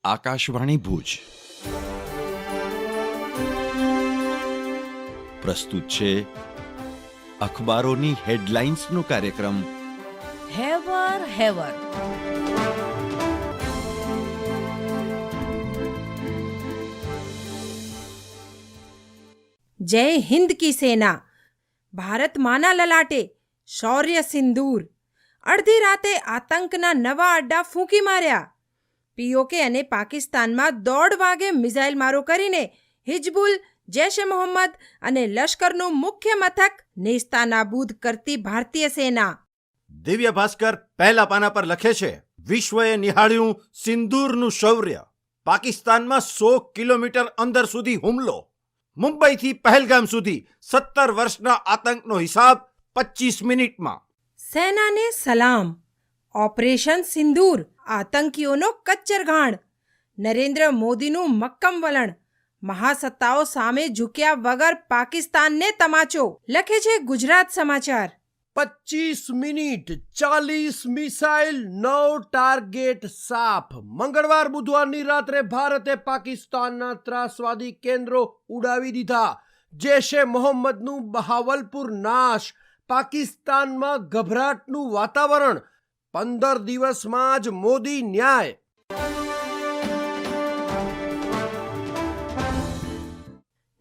આકાશવાણી ભુજ પ્રસ્તુત છે અખબારોની હેડલાઇન્સનો કાર્યક્રમ હેવર હેવર. જય હિન્દ કી સેના. ભારત માના લલાટે શૌર્ય સિંદૂર. અડધી રાતે આતંકના નવા અડ્ડા ફૂંકી માર્યા. પીઓકે અને પાકિસ્તાનમાં 1:30 વાગે મિસાઇલ મારો કરીને હિજબુલ, જૈશ એ મોહમ્મદ અને લશ્કરનું મુખ્ય મથક નેસ્તાનાબૂદ કરતી ભારતીય સેના. દિવ્ય ભાસ્કર પહેલા પાના પર લખે છે, વિશ્વએ નિહાળ્યું સિંદૂરનું શૌર્ય. પાકિસ્તાનમાં 100 કિલોમીટર અંદર સુધી હુમલો. મુંબઈથી પહેલગામ સુધી 17 વર્ષના આતંકનો હિસાબ 25 મિનિટમાં. સેનાને સલામ. ઓપરેશન સિંદૂર આતંકીઓનો કચ્ચરઘાણ. નરેન્દ્ર મોદીનું મક્કમ વલણ. મહાસત્તાઓ સામે ઝૂક્યા વગર પાકિસ્તાનને તમાચો, લખે છે ગુજરાત સમાચાર. 25 મિનિટ, 40 મિસાઇલ, 9 ટાર્ગેટ સાફ. મંગળવાર બુધવારની રાત્રે ભારતે પાકિસ્તાનના ત્રાસવાદી કેન્દ્રો ઉડાવી દીધા. જૈશે મોહમ્મદનું બહાવલપુર નાશ. પાકિસ્તાનમાં ગભરાટનું વાતાવરણ. 15 દિવસમાં જ મોદી ન્યાય.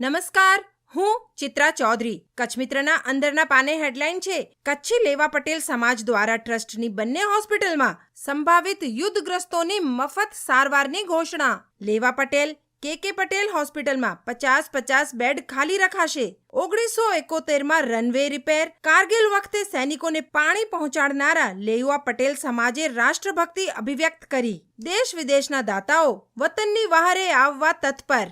નમસ્કાર, હું ચિત્રા ચૌધરી. કચ્છ મિત્રના અંદરના પાને હેડલાઇન છે, કચ્છી લેવા પટેલ સમાજ દ્વારા ટ્રસ્ટની બંને હોસ્પિટલમાં સંભવિત યુદ્ધગ્રસ્તોની મફત સારવારની ઘોષણા. લેવા પટેલ, કે પટેલ હોસ્પિટલમાં 50-50 બેડ ખાલી રખાશે. 1971માં રનવે રિપેર, કારગિલ વખતે સૈનિકોને પાણી પહોંચાડનારા લેવા પટેલ સમાજે રાષ્ટ્રભક્તિ અભિવ્યક્ત કરી. દેશ વિદેશના દાતાઓ વતનની વહારે આવવા તત્પર.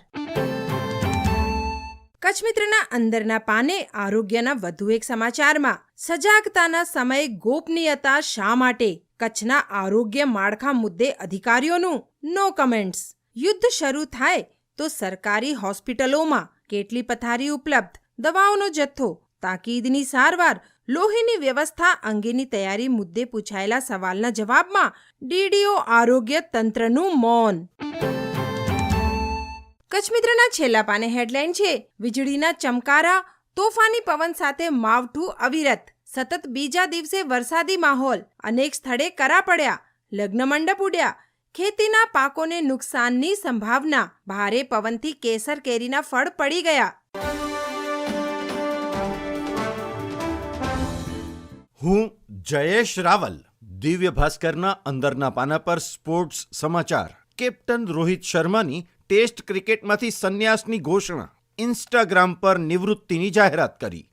કચ્છ મિત્રના અંદરના પાને આરોગ્યના વધુ એક સમાચારમાં, સજાગતાના સમયે ગોપનીયતા શા માટે? કચ્છના આરોગ્ય માળખા મુદ્દે અધિકારીઓનું નો કમેન્ટ્સ. યુદ્ધ શરૂ થાય તો સરકારી હોસ્પિટલોમાં કેટલી પથારી ઉપલબ્ધ, દવાઓનો જથ્થો, તાકીદની સારવાર, લોહીની વ્યવસ્થા અંગેની તૈયારી મુદ્દે પૂછાયેલા સવાલના જવાબમાં ડીડીઓ આરોગ્ય તંત્રનું મૌન. કચ્છ મિત્રના છેલ્લા પાને હેડલાઇન છે, વીજળીના ચમકારા, તોફાની પવન સાથે માવઠું અવિરત. સતત બીજા દિવસે વરસાદી માહોલ. અનેક સ્થળે કરા પડ્યા, લગ્ન મંડપ ઉડ્યા. ખેતીના પાકોને નુકસાનની સંભાવના. ભારે પવનથી કેસર કેરીના ફળ પડી ગયા. હું જયેશ રાવલ. દિવ્ય ભાસ્કરના અંદરના પાના પર સ્પોર્ટ્સ સમાચાર. કેપ્ટન રોહિત શર્માની ટેસ્ટ ક્રિકેટમાંથી સંન્યાસની ઘોષણા. ઇન્સ્ટાગ્રામ પર નિવૃત્તિની જાહેરાત કરી.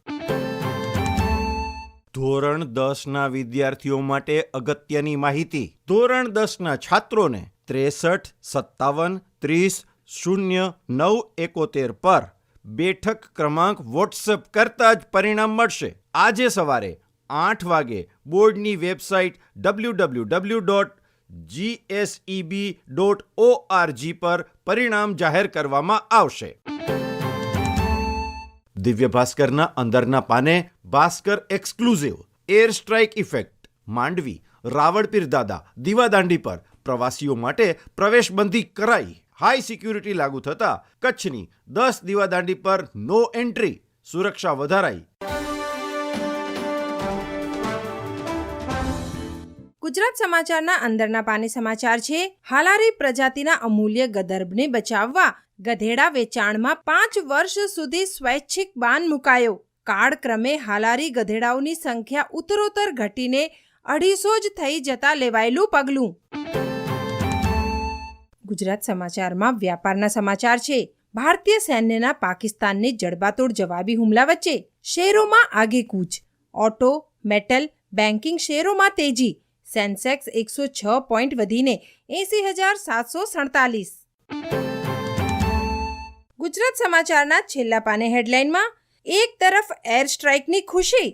ધોરણ 10ના વિદ્યાર્થીઓ માટે અગત્યની માહિતી. ધોરણ 10ના છાત્રોને 63 57 30 0971 પર બેઠક ક્રમાંક વોટ્સએપ કરતા જ પરિણામ મળશે. આજે સવારે 8 વાગે બોર્ડની વેબસાઇટ www.gseb.org પર પરિણામ જાહેર કરવામાં આવશે. દિવ્ય ભાસ્કરના અંદરના પાને Bhaskar exclusive. Air strike effect. Mandvi, Ravalpirdada, દીવાદાંડી પર પ્રવાસીઓ માટે પ્રવેશબંધી કરાઈ. હાઈ સિક્યુરિટી લાગુ થતા કચ્છની 10 દીવાદાંડી પર નો એન્ટ્રી. સુરક્ષા વધારાઈ. ગુજરાત સમાચારના અંદરના પાને સમાચાર છે, હાલારી પ્રજાતિના અમૂલ્ય ગદર્ભને બચાવવા ગધેડા વેચાણમાં 5 વર્ષ સુધી સ્વૈચ્છિક બાન મુકાયો. કાળક્રમે હાલારી ગધેડાઓની સંખ્યા ઉત્તરોત્તર ઘટીને 250 જ થઈ જતા લેવાયેલું પગલું. ગુજરાત સમાચારમાં વ્યાપારના સમાચાર છે, ભારતીય સૈન્યના પાકિસ્તાનને જડબાતોડ જવાબી હુમલા વચ્ચે શેરોમાં આગેકૂચ. ઓટો, મેટલ, બેન્કિંગ શેરોમાં તેજી. સેન્સેક્સ 106 પોઈન્ટ વધીને 80,747. ગુજરાત સમાચારના છેલ્લા પાને હેડલાઇનમાં, એક તરફ એર સ્ટ્રાઇકની ખુશી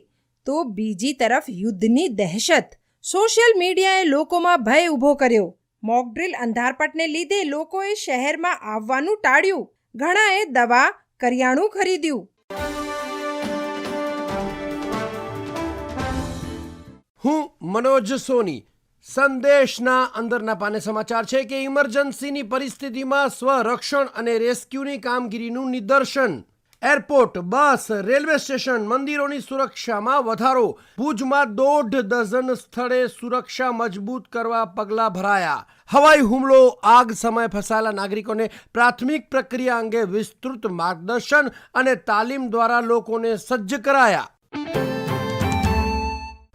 તો બીજી તરફ યુદ્ધની દહેશત. સોશિયલ મીડિયાએ લોકોમાં ભય ઊભો કર્યો. મોકડ્રીલ અંધારપટને લીધે લોકોએ શહેરમાં આવવાનું ટાળ્યું. ઘણાએ દવા, કરિયાણું ખરીદ્યું. હું મનોજ સોની. સંદેશના અંદરના પાને સમાચાર છે કે ઇમરજન્સીની પરિસ્થિતિમાં સ્વરક્ષણ અને રેસ્ક્યુની કામગીરીનું નિદર્શન. એરપોર્ટ, બસ, રેલવે સ્ટેશન, મંદિરોની સુરક્ષામાં વધારો. ભુજમાં 1.5 ડઝન સ્થળે સુરક્ષા મજબૂત કરવા પગલાં ભરાયા. હવાઈ હુમલો, આગ સમયે ફસાયેલા નાગરિકોને પ્રાથમિક પ્રક્રિયા અંગે વિસ્તૃત માર્ગદર્શન અને તાલીમ દ્વારા લોકોને સજ્જ કરાયા.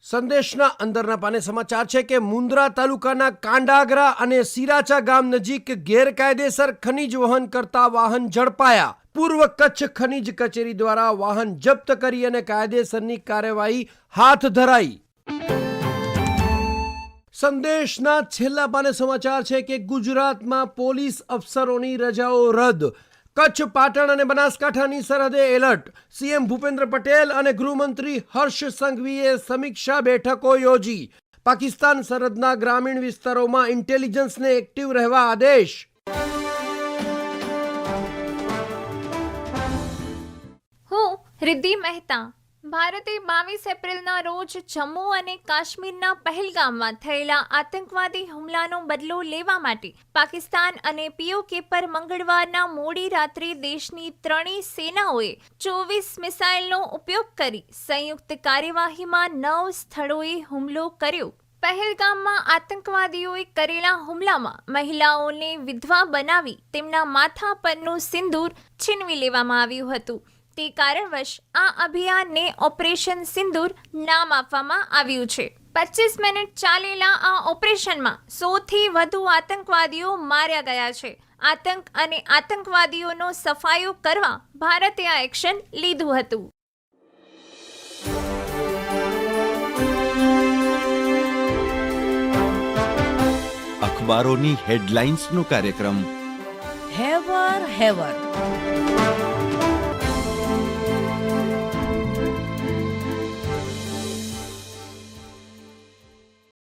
સંદેશના અંદરના પાને સમાચાર છે કે મુન્દ્રા તાલુકાના કાંડાગરા અને સિરાચા ગામ નજીક ગેરકાયદેસર ખનીજ વહન કરતા વાહન ઝડપાયા. પૂર્વ કચ્છ ખનીજ કચેરી દ્વારા વાહન જપ્ત કરી અને કાયદેસરની કાર્યવાહી હાથ ધરાઈ. સંદેશના છેલ્લા પાને સમાચાર છે કે ગુજરાતમાં પોલીસ અફસરોની રજાઓ રદ. કચ્છ, પાટણ અને બનાસકાંઠાની સરહદે એલર્ટ. સીએમ ભૂપેન્દ્ર પટેલ અને ગૃહમંત્રી હર્ષ સંઘવીએ સમીક્ષા બેઠકો યોજી. પાકિસ્તાન સરહદના ગ્રામીણ વિસ્તારોમાં ઇન્ટેલિજન્સને એક્ટિવ રહેવા આદેશ. હું રિદ્ધિ મહેતા. ભારતે 22 એપ્રિલના રોજ જમ્મુ અને કાશ્મીરના પહેલગામમાં થયેલા આતંકવાદી હુમલાનો બદલો લેવા માટે પાકિસ્તાન અને પીઓકે પર મંગળવારના મોડી રાત્રે દેશની ત્રણેય સેનાઓએ 24 મિસાઇલનો ઉપયોગ કરી સંયુક્ત કાર્યવાહીમાં 9 સ્થળોએ હુમલો કર્યો. પહેલગામમાં આતંકવાદીઓએ કરેલા હુમલામાં મહિલાઓને વિધવા બનાવી તેમના માથા પરનું સિંદૂર છીનવી લેવામાં આવ્યું હતું. તે કારણવશ આ અભિયાનને ઓપરેશન સિંદૂર નામ આપવામાં આવ્યું છે. 25 મિનિટ ચાલેલા આ ઓપરેશનમાં 100થી વધુ આતંકવાદીઓ માર્યા ગયા છે. આતંક અને આતંકવાદીઓનો સફાયો કરવા ભારતે આ એક્શન લીધું હતું. અખબારોની હેડલાઇન્સનો કાર્યક્રમ હેવર હેવર